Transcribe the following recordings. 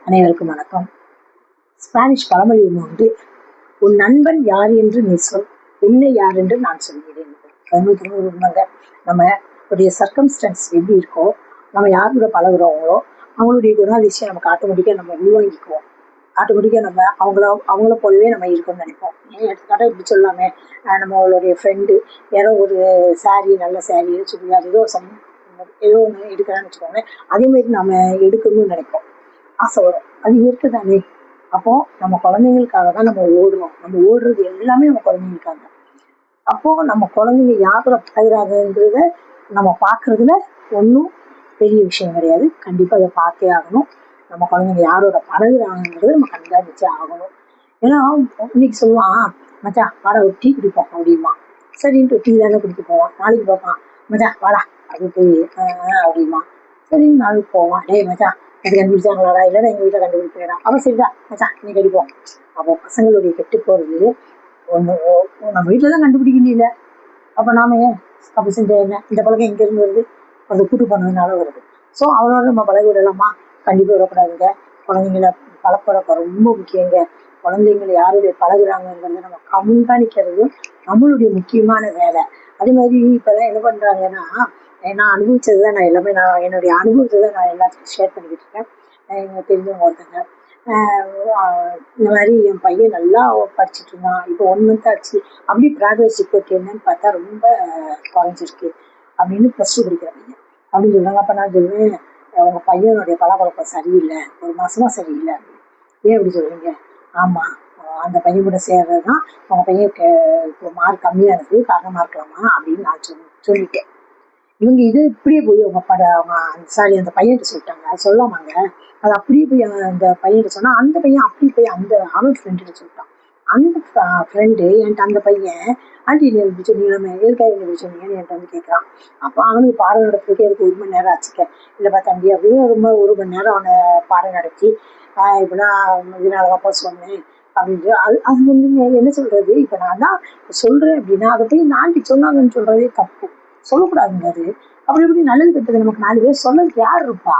அனைவருக்கும் வணக்கம். ஸ்பானிஷ் பழமொழி ஒன்று உண்டு. உன் நண்பன் யார் என்று நீ சொல், உன்னை யார் என்று நான் சொல்கிறேன். 100 உண்மைங்க. நம்ம உடைய சர்க்கம்ஸ்டன்ஸ் எப்படி இருக்கோ, நம்ம யார் கூட பழகுறவங்களோ அவங்களுடைய குணாதிசயம் நமக்கு ஆட்டோமேட்டிக்காக நம்ம உள்வாங்கிக்குவோம். ஆட்டோமேட்டிக்காக நம்ம அவங்கள போலவே நம்ம இருக்கணும்னு நினைப்போம். எடுத்துக்காட்டாக இப்படி சொல்லாமே, நம்மளுடைய ஃப்ரெண்டு யாரோ ஒரு சாரீ, நல்ல சாரீ, சுடிதார், ஏதோ ஒன்று எடுக்கிறான்னு வச்சுக்கோங்க, அதே மாதிரி நம்ம எடுக்கணும்னு நினைப்போம். ஆசை வரும். அது இருக்குதானே. அப்போ நம்ம குழந்தைங்களுக்காக தான் நம்ம ஓடுறோம். நம்ம ஓடுறது எல்லாமே நம்ம குழந்தைங்களுக்காக. அப்போ நம்ம குழந்தைங்க யாரோட பழகுறாங்கன்றத நம்ம பார்க்கறதுல ஒன்றும் பெரிய விஷயம் கிடையாது. கண்டிப்பாக அதை பார்த்தே ஆகணும். நம்ம குழந்தைங்க யாரோட பழகுறாங்கன்றத நம்ம கண்காணிச்சே ஆகணும். ஏன்னா இன்னைக்கு சொல்லுவான், மச்சான் வாடா ஒரு டீ குடிப்போம் அப்படிமா. சரின்ட்டு டீ தானே குடிக்க போவான். நாளைக்கு பார்ப்பான், மச்சான் வாடா அது போய் அப்படிமா. சரின்னு நாளைக்கு போவான், டேய் மச்சான் அது கண்டுபிடிச்சாங்களாடா, இல்லைன்னா எங்கள் வீட்டில் கண்டுபிடிக்கிறா, அவன் சரிடா மச்சான் இன்னைக்கு அடிப்போம். அப்போ பசங்களுடைய கெட்டு போகிறது ஒன்று, நம்ம வீட்டில் தான் கண்டுபிடிக்கல. அப்போ நாம ஏன் அப்போ செஞ்ச என்ன, இந்த பழக்கம் எங்கேருந்து வருது, அதை கூட்டு பண்ணதுனால வருது. ஸோ அவனோட நம்ம பழக விடலாமா? கண்டிப்பாக விடக்கூடாதுங்க. குழந்தைங்கள பழக்கம் ரொம்ப முக்கியங்க. குழந்தைங்களை யாருடைய பழகுறாங்கங்கிறத நம்ம கண்காணிக்கிறது நம்மளுடைய முக்கியமான வேலை. அதே மாதிரி இப்போதான் என்ன பண்ணுறாங்கன்னா, நான் அனுபவிச்சது தான், நான் எல்லாமே நான் என்னுடைய அனுபவத்தை தான் நான் எல்லாத்துக்கும் ஷேர் பண்ணிக்கிட்டு இருக்கேன். எங்களுக்கு தெரிஞ்சவங்க ஒருத்தங்க இந்த மாதிரி என் பையன் நல்லா படிச்சுட்டு இருந்தான், இப்போ 1 month ஆச்சு, அப்படி ப்ராக்ரஸ் ரிப்போர்ட் என்னன்னு பார்த்தா ரொம்ப குறைஞ்சிருக்கு அப்படின்னு +2 படிக்கிற பையன் அப்படின்னு சொல்லுவாங்க. அப்போ நான் சொல்லுவேன், உங்கள் பையனுடைய பழக்கம் சரியில்லை, 1 மாசமா சரியில்லை. ஏன் அப்படி சொல்றீங்க? ஆமாம், அந்த பையன் கூட சேர்றது தான் உங்கள் பையன் இப்போ மார்க் கம்மியாக இருக்குது, காரணமாக இருக்கலாமா அப்படின்னு நான் சொல்லிட்டேன். இவங்க இது இப்படியே போய் அவங்க சாரி அந்த பையன்கிட்ட சொல்லிட்டாங்க. அது சொல்லாமாங்க, அது அப்படியே போய் அந்த பையன்கிட்ட சொன்னா, அந்த பையன் அப்படி போய் அவன் ஃப்ரெண்டுகிட்ட சொல்லிட்டான். அந்த ஃப்ரெண்டு என்கிட்ட அந்த பையன், ஆண்டி நீ இப்படி சொன்னீங்க, எதுக்காக என்ன இப்படி சொன்னீங்கன்னு என்கிட்ட வந்து கேட்குறான். அப்போ அவனுக்கு பாடம் நடத்துறதுக்கு எனக்கு 1 மணி நேரம் ஆச்சுக்க. இல்லைப்பா தம்பி அப்படின்னு ரொம்ப 1 மணி நேரம் அவனை பாடம் நடத்தி, இப்படின்னா இதனாலதான்ப்பா சொன்னேன் அப்படின்ட்டு. அது வந்து என்ன சொல்றது, இப்போ நான் தான் சொல்றேன் அப்படின்னா அதை போய் இந்த ஆண்டி சொன்னாங்கன்னு சொல்றதே தப்பு, சொல்லக்கூடாதுங்க. அது அப்படி இப்படி நல்லது கெட்டது நமக்கு 4 பேர் சொன்னதுக்கு யார் இருப்பா?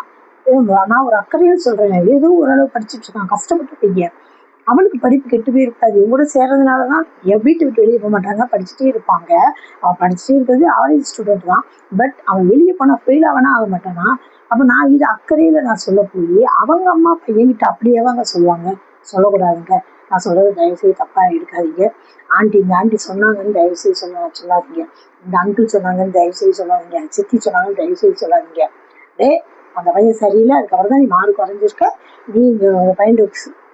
நான் ஒரு அக்கறையில் சொல்றேன். ஏதோ ஓரளவு படிச்சுட்டு இருக்கான், கஷ்டப்பட்டு பையன், அவனுக்கு படிப்பு கெட்டு போயிருக்காது. இவங்க கூட சேர்றதுனாலதான் என் வீட்டை விட்டு வெளியே போக மாட்டாங்க, படிச்சுட்டே இருப்பாங்க. அவன் படிச்சுட்டே இருக்கிறது ஆவரேஜ் ஸ்டூடெண்ட் தான். பட் அவன் வெளியே போனா ஃபெயில் ஆவனா ஆக மாட்டானா? அப்ப நான் இது அக்கறையில நான் சொல்ல போய் அவங்க அம்மா பையன்கிட்ட அப்படியே அவங்க சொல்லுவாங்க. சொல்லக்கூடாதுங்க. நான் சொல்றது தயவுசெய்து தப்பா எடுக்காதீங்க. இந்த ஆண்டி சொன்னாங்கன்னு தயவுசெய்து சொல்லாதீங்க. இந்த அங்கிள் சொன்னாங்கன்னு தயவுசெய்து சொல்லாதீங்க. சித்தி சொன்னாங்கன்னு தயவுசெய்து சொல்லாதீங்க. அந்த பையன் சரியில்லை, அதுக்கப்புறம் தான் நீ மார்க் குறைஞ்சிருக்க, நீ இந்த பையன்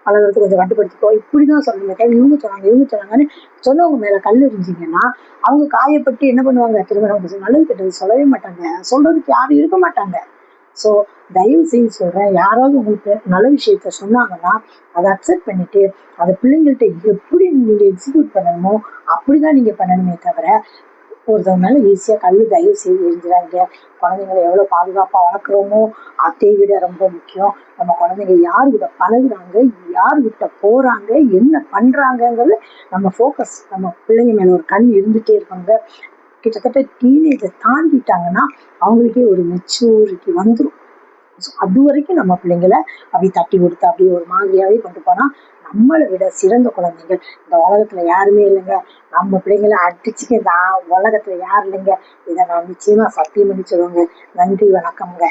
பழகிறதுக்கு கொஞ்சம் கட்டுப்படுத்திக்கோ, இப்படிதான் சொல்லணுமே. இவங்க சொன்னாங்கன்னு சொன்னவங்க மேல கல் எறிஞ்சிங்கன்னா அவங்க காயப்பட்டு என்ன பண்ணுவாங்க, திரும்ப நல்லது கெட்டது சொல்லவே மாட்டாங்க, சொல்றதுக்கு யாரும் இருக்க மாட்டாங்க. ஸோ தயவு செய்து சொல்றேன், யாராவது உங்களுக்கு நல்ல விஷயத்த சொன்னாங்கன்னா அதை அக்செப்ட் பண்ணிட்டு அதை பிள்ளைங்கள்ட்ட எப்படி நீங்க எக்ஸிக்யூட் பண்ணணுமோ அப்படிதான் நீங்க பண்ணணுமே தவிர, ஒருத்தவங்க மேல ஈஸியா தயவு செய்து எரிஞ்சிடாங்க. குழந்தைங்களை எவ்வளவு பாதுகாப்பா வளர்க்குறோமோ அதை விட ரொம்ப முக்கியம் நம்ம குழந்தைங்க யாருகிட்ட பழகுறாங்க, யாருகிட்ட போறாங்க, என்ன பண்றாங்கங்கிறது நம்ம ஃபோக்கஸ், நம்ம பிள்ளைங்க மேல ஒரு கண் இருந்துட்டே இருக்காங்க. கிட்டத்தட்ட டீனேஜை தாண்டிட்டாங்கன்னா அவங்களுக்கே ஒரு மெச்சூரிட்டி வந்துடும். அது வரைக்கும் நம்ம பிள்ளைங்களை அப்படி தட்டி கொடுத்து அப்படியே ஒரு மாதிரியாவே கொண்டு போனா நம்மளை விட சிறந்த குழந்தைகள் இந்த உலகத்துல யாருமே இல்லைங்க. நம்ம பிள்ளைங்களை அடிச்சுக்க இந்த உலகத்துல யாரும் இல்லைங்க. இதை நான் நிச்சயமா சத்தியம் பண்ணி சொல்லுவேங்க. நன்றி, வணக்கம்ங்க.